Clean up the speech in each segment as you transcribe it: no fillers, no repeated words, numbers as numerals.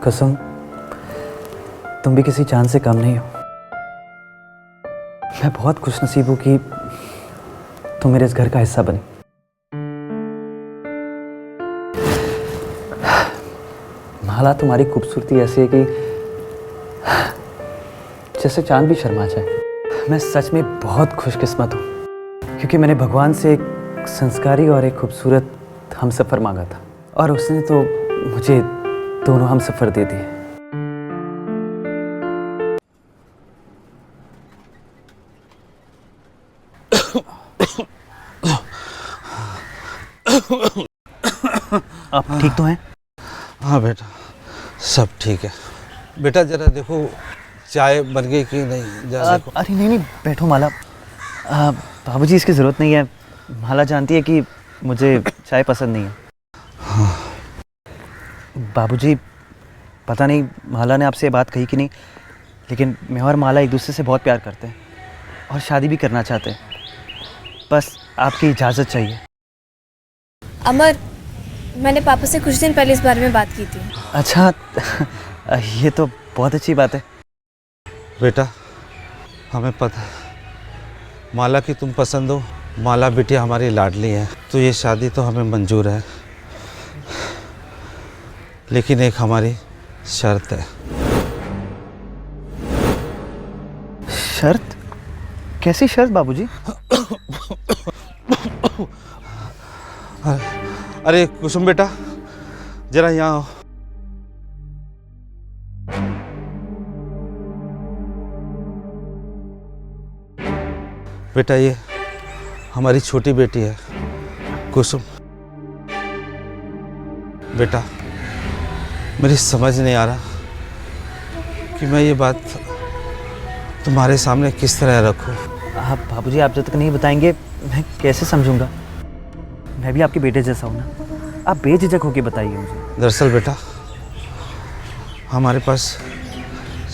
कसम, तुम भी किसी चांद से कम नहीं हो। मैं बहुत खुशनसीब हूँ कि तुम मेरे इस घर का हिस्सा बनी। माला, तुम्हारी खूबसूरती ऐसी है कि जैसे चांद भी शर्मा जाए। मैं सच में बहुत खुशकिस्मत हूँ क्योंकि मैंने भगवान से एक संस्कारी और एक खूबसूरत हमसफ़र मांगा था और उसने तो मुझे दोनों हमसफ़र दे दिए। आप ठीक तो हैं? हाँ बेटा, सब ठीक है। बेटा जरा देखो चाय बन गई कि नहीं, जरा देखो। अरे नहीं, बैठो माला। बाबूजी, इसकी ज़रूरत नहीं है। माला जानती है कि मुझे चाय पसंद नहीं है। बाबूजी, पता नहीं माला ने आपसे ये बात कही कि नहीं, लेकिन मैं और माला एक दूसरे से बहुत प्यार करते हैं और शादी भी करना चाहते हैं। बस आपकी इजाज़त चाहिए। अमर, मैंने पापा से कुछ दिन पहले इस बारे में बात की थी। अच्छा, ये तो बहुत अच्छी बात है। बेटा हमें पता है माला की तुम पसंद हो। माला बिटिया हमारी लाडली है, तो ये शादी तो हमें मंजूर है, लेकिन एक हमारी शर्त है। शर्त? कैसी शर्त बाबूजी? अरे कुसुम बेटा, जरा यहाँ आओ। बेटा ये हमारी छोटी बेटी है कुसुम। बेटा मेरी समझ नहीं आ रहा कि मैं ये बात तुम्हारे सामने किस तरह रखूं। आप बाबूजी, आप जब तक नहीं बताएंगे मैं कैसे समझूंगा? मैं भी आपके बेटे जैसा हूँ ना। आप बेझिझक होके बताइए मुझे। दरअसल बेटा हमारे पास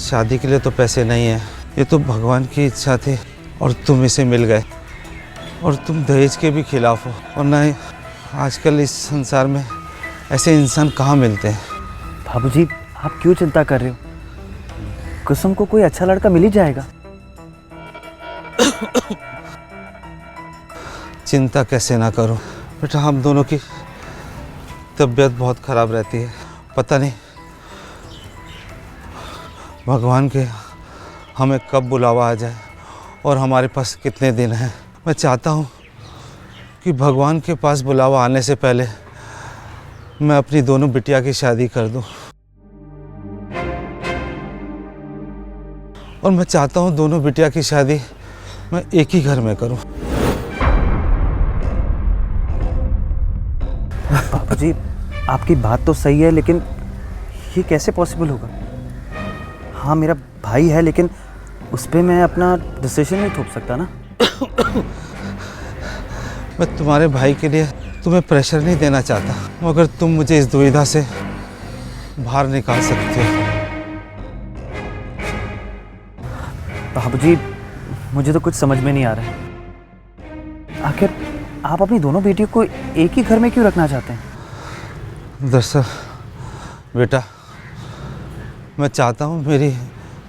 शादी के लिए तो पैसे नहीं है। ये तो भगवान की इच्छा थी और तुम इसे मिल गए, और तुम दहेज के भी खिलाफ हो। और ना ही आजकल इस संसार में ऐसे इंसान कहाँ मिलते हैं। बाबूजी, आप क्यों चिंता कर रहे हो? कुसुम को कोई अच्छा लड़का मिल ही जाएगा। चिंता कैसे ना करो बेटा, हम दोनों की तबीयत बहुत ख़राब रहती है। पता नहीं भगवान के हमें कब बुलावा आ जाए और हमारे पास कितने दिन हैं। मैं चाहता हूँ कि भगवान के पास बुलावा आने से पहले मैं अपनी दोनों बिटिया की शादी कर दूँ, और मैं चाहता हूँ दोनों बिटिया की शादी मैं एक ही घर में करूँ। बाबूजी, आपकी बात तो सही है, लेकिन ये कैसे पॉसिबल होगा? हाँ, मेरा भाई है, लेकिन उस पर मैं अपना डिसीजन नहीं थोप सकता ना। मैं तुम्हारे भाई के लिए तुम्हें प्रेशर नहीं देना चाहता, मगर तुम मुझे इस दुविधा से बाहर निकाल सकते हो। बाबूजी, मुझे तो कुछ समझ में नहीं आ रहा है। आखिर आप अपनी दोनों बेटियों को एक ही घर में क्यों रखना चाहते हैं? दरअसल बेटा मैं चाहता हूँ मेरी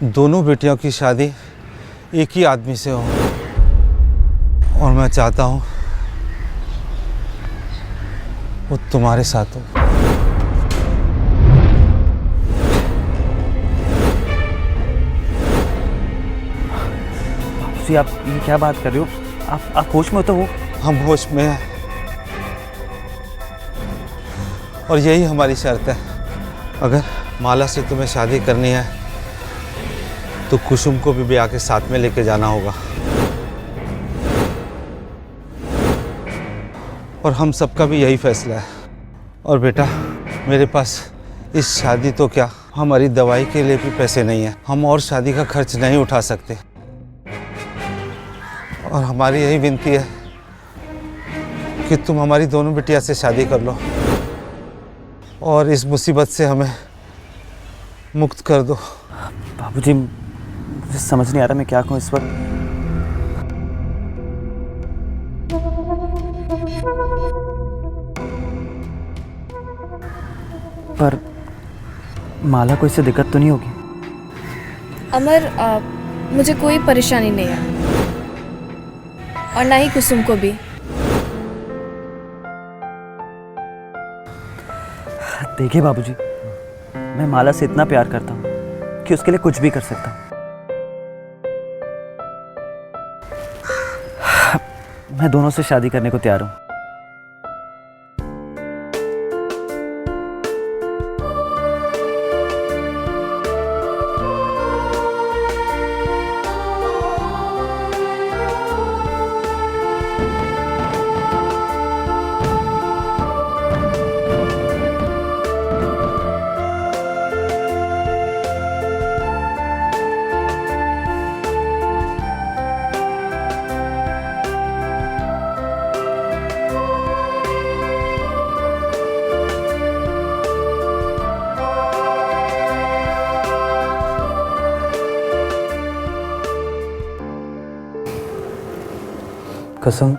दोनों बेटियों की शादी एक ही आदमी से हो, और मैं चाहता हूँ वो तुम्हारे साथ हो। बाबूजी, आप ये क्या बात कर रहे हो? आप होश में तो हो? हम होश में हैं, और यही हमारी शर्त है। अगर माला से तुम्हें शादी करनी है तो कुसुम को भी ब्याह के साथ में लेके जाना होगा, और हम सबका भी यही फैसला है। और बेटा मेरे पास इस शादी तो क्या, हमारी दवाई के लिए भी पैसे नहीं है। हम और शादी का खर्च नहीं उठा सकते, और हमारी यही विनती है कि तुम हमारी दोनों बिटिया से शादी कर लो और इस मुसीबत से हमें मुक्त कर दो। बाबूजी, मुझे समझ नहीं आ रहा मैं क्या कहूँ इस वक्त। पर माला को इससे दिक्कत तो नहीं होगी? अमर, मुझे कोई परेशानी नहीं है, और ना ही कुसुम को भी। देखिए बाबूजी, मैं माला से इतना प्यार करता हूँ कि उसके लिए कुछ भी कर सकता हूँ। मैं दोनों से शादी करने को तैयार हूँ। कुसुम,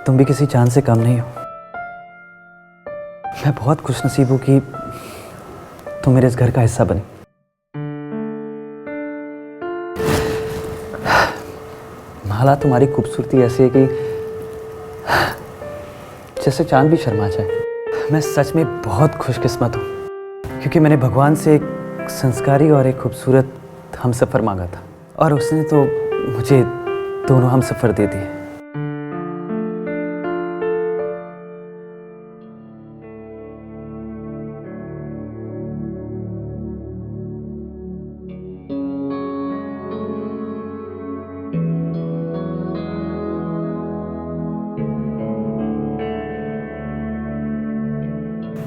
तुम भी किसी चांद से कम नहीं हो। मैं बहुत खुशनसीब हूं कि तुम मेरे इस घर का हिस्सा बनी। माला, तुम्हारी खूबसूरती ऐसी है कि जैसे चांद भी शर्मा जाए। मैं सच में बहुत खुशकिस्मत हूँ क्योंकि मैंने भगवान से एक संस्कारी और एक खूबसूरत हमसफ़र मांगा था, और उसने तो मुझे दोनों हमसफ़र दे दिए।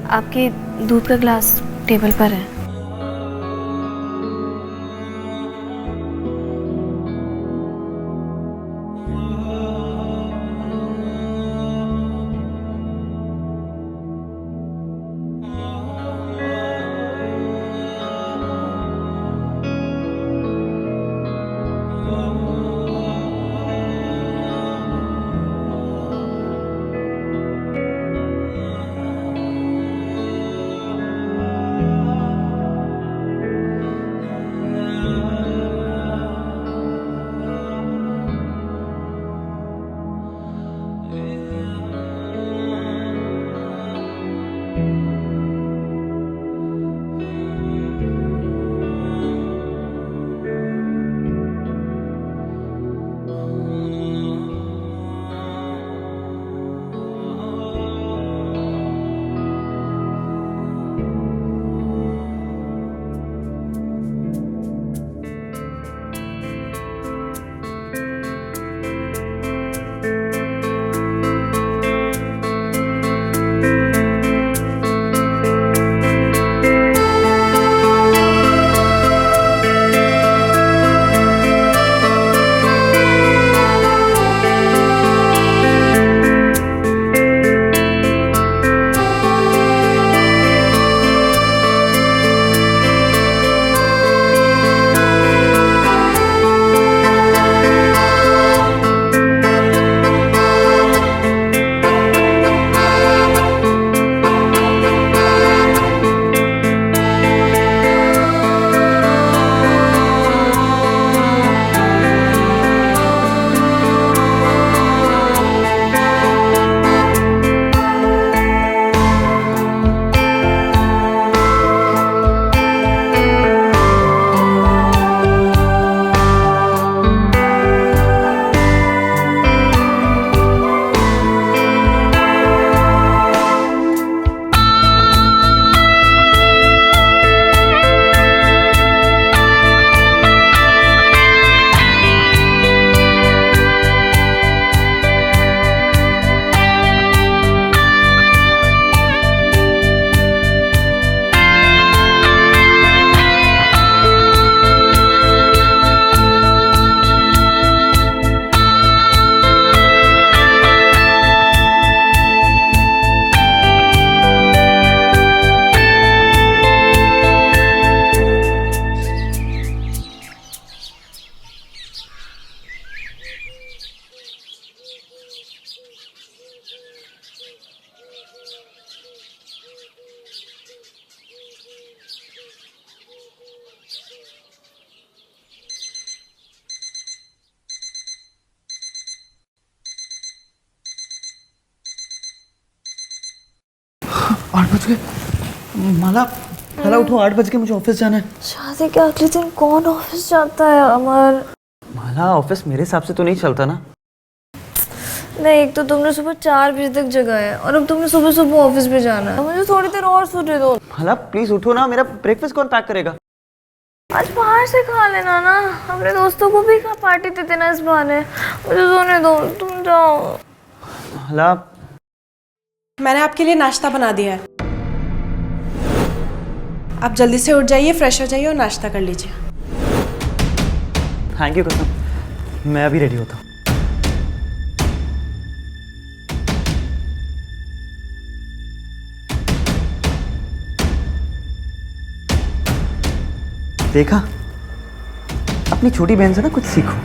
आपके दूध का ग्लास टेबल पर है। 8 बज गए। माला माला उठो, 8 बज गए, मुझे ऑफिस जाना है। शादी के अगले दिन कौन ऑफिस जाता है अमर? माला ऑफिस मेरे हिसाब से तो नहीं चलता ना। नहीं, एक तो तुमने सुबह 4 बजे तक जगाया और अब तुमने सुबह सुबह ऑफिस भी जाना है। मुझे थोड़ी देर और सोने दो। माला प्लीज उठो ना, मेरा ब्रेकफास्ट कौन पैक करेगा? आज बाहर से खा लेना ना, अपने दोस्तों को भी पार्टी दे देना इस बहाने। मुझे सोने दो, तुम जाओ। माला मैंने आपके लिए नाश्ता बना दिया है, आप जल्दी से उठ जाइए, फ्रेश हो जाइए और नाश्ता कर लीजिए। थैंक यू कसम, मैं अभी रेडी होता हूँ। देखा, अपनी छोटी बहन से ना कुछ सीखो।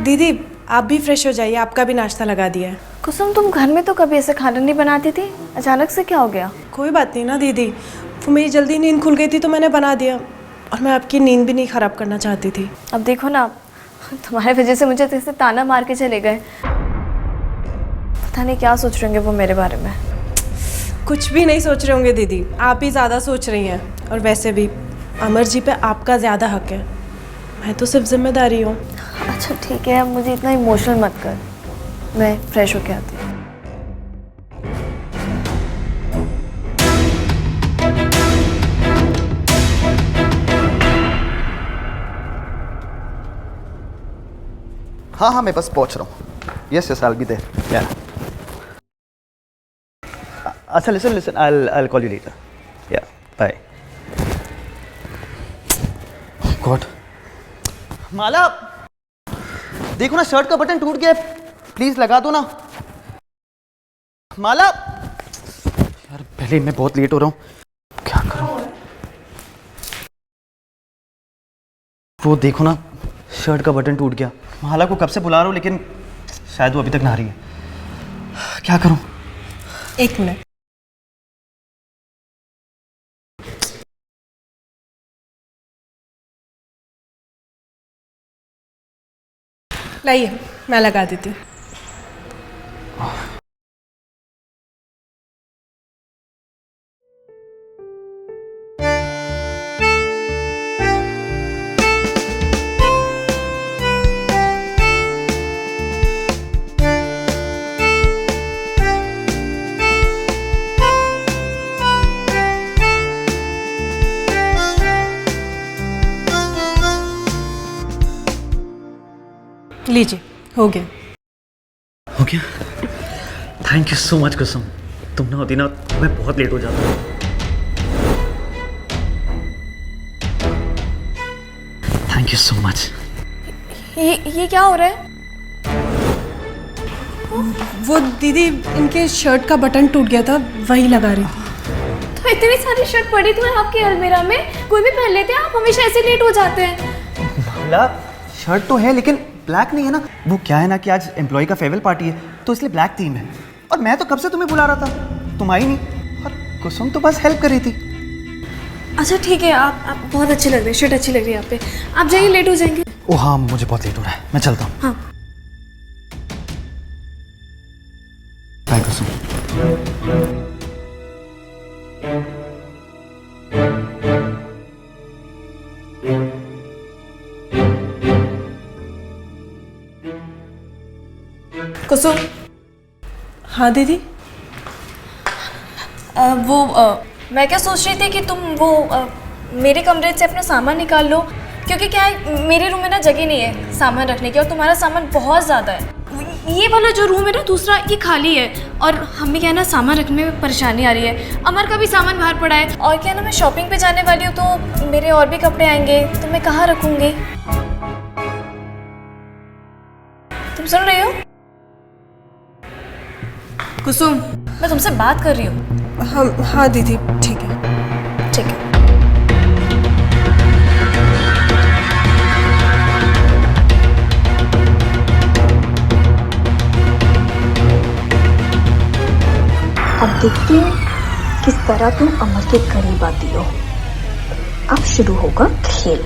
दीदी आप भी फ्रेश हो जाइए, आपका भी नाश्ता लगा दिया है। कुसुम, तुम घर में तो कभी ऐसे खाना नहीं बनाती थी, अचानक से क्या हो गया? कोई बात नहीं ना दीदी, वो मेरी जल्दी नींद खुल गई थी तो मैंने बना दिया, और मैं आपकी नींद भी नहीं ख़राब करना चाहती थी। अब देखो ना, तुम्हारे वजह से मुझे ऐसे ताना मार के चले गए। पता नहीं क्या सोच रहे होंगे वो मेरे बारे में। कुछ भी नहीं सोच रहे होंगे दीदी, आप ही ज़्यादा सोच रही हैं। और वैसे भी अमर जी पे आपका ज़्यादा हक है, मैं तो सिर्फ जिम्मेदारी हूँ। अच्छा ठीक है, अब मुझे इतना इमोशनल मत कर, मैं फ्रेश होके आती हूँ। हाँ हाँ, मैं बस पहुंच रहा हूँ। Yes yes, I will be there. Yeah अच्छा, listen, I call you later. Yeah bye. God, माला देखो ना, शर्ट का बटन टूट गया है, प्लीज लगा दो ना। माला यार, पहले मैं बहुत लेट हो रहा हूँ, क्या करूँ? वो देखो ना, शर्ट का बटन टूट गया। माला को कब से बुला रहा हूँ, लेकिन शायद वो अभी तक नहा रही है। क्या करूँ? एक मिनट, लाइए मैं लगा देती हूँ। लीजिए, हो गया। हो गया? थैंक यू सो मच कुसुम, तुम ना होती ना मैं बहुत लेट हो जाता। Thank you so much. ये क्या हो रहा है? वो दीदी इनके शर्ट का बटन टूट गया था, वही लगा रही थी। तो इतनी सारी शर्ट पड़ी थी आपके अलमीरा में, कोई भी पहन लेते हैं, आप हमेशा ऐसे लेट हो जाते हैं। माला, शर्ट तो है लेकिन ब्लैक नहीं है ना। वो क्या है ना कि आज एम्प्लॉय का फेयरवेल पार्टी है, तो इसलिए ब्लैक थीम है। और मैं तो कब से तुम्हें बुला रहा था, तुम आई नहीं। और कुसुम तो बस हेल्प कर रही थी। अच्छा ठीक है, आप बहुत अच्छे लग रहे हैं, शर्ट अच्छी लग रही है आप पे। आप जाइए, लेट हो जाएंगे। ओ हाँ, मुझे बहुत लेट हो रहा है, मैं चलता हूँ। हाँ। बाय कुसुम। कुसुम। हाँ दीदी। मैं क्या सोच रही थी कि तुम मेरे कमरे से अपना सामान निकाल लो, क्योंकि क्या है, मेरे रूम में ना जगह नहीं है सामान रखने की, और तुम्हारा सामान बहुत ज़्यादा है। ये वाला जो रूम है ना दूसरा, ये खाली है, और हमें क्या है ना सामान रखने में परेशानी आ रही है। अमर का भी सामान बाहर पड़ा है, और क्या है ना मैं शॉपिंग पे जाने वाली हूँ, तो मेरे और भी कपड़े आएंगे, तो मैं कहाँ रखूँगी? तुम सुन रही हो कुसुम। मैं तुमसे बात कर रही हूँ। हाँ दीदी, ठीक है। ठीक है। अब देखती हूँ किस तरह तुम अमर के करीब आती हो। अब शुरू होगा खेल।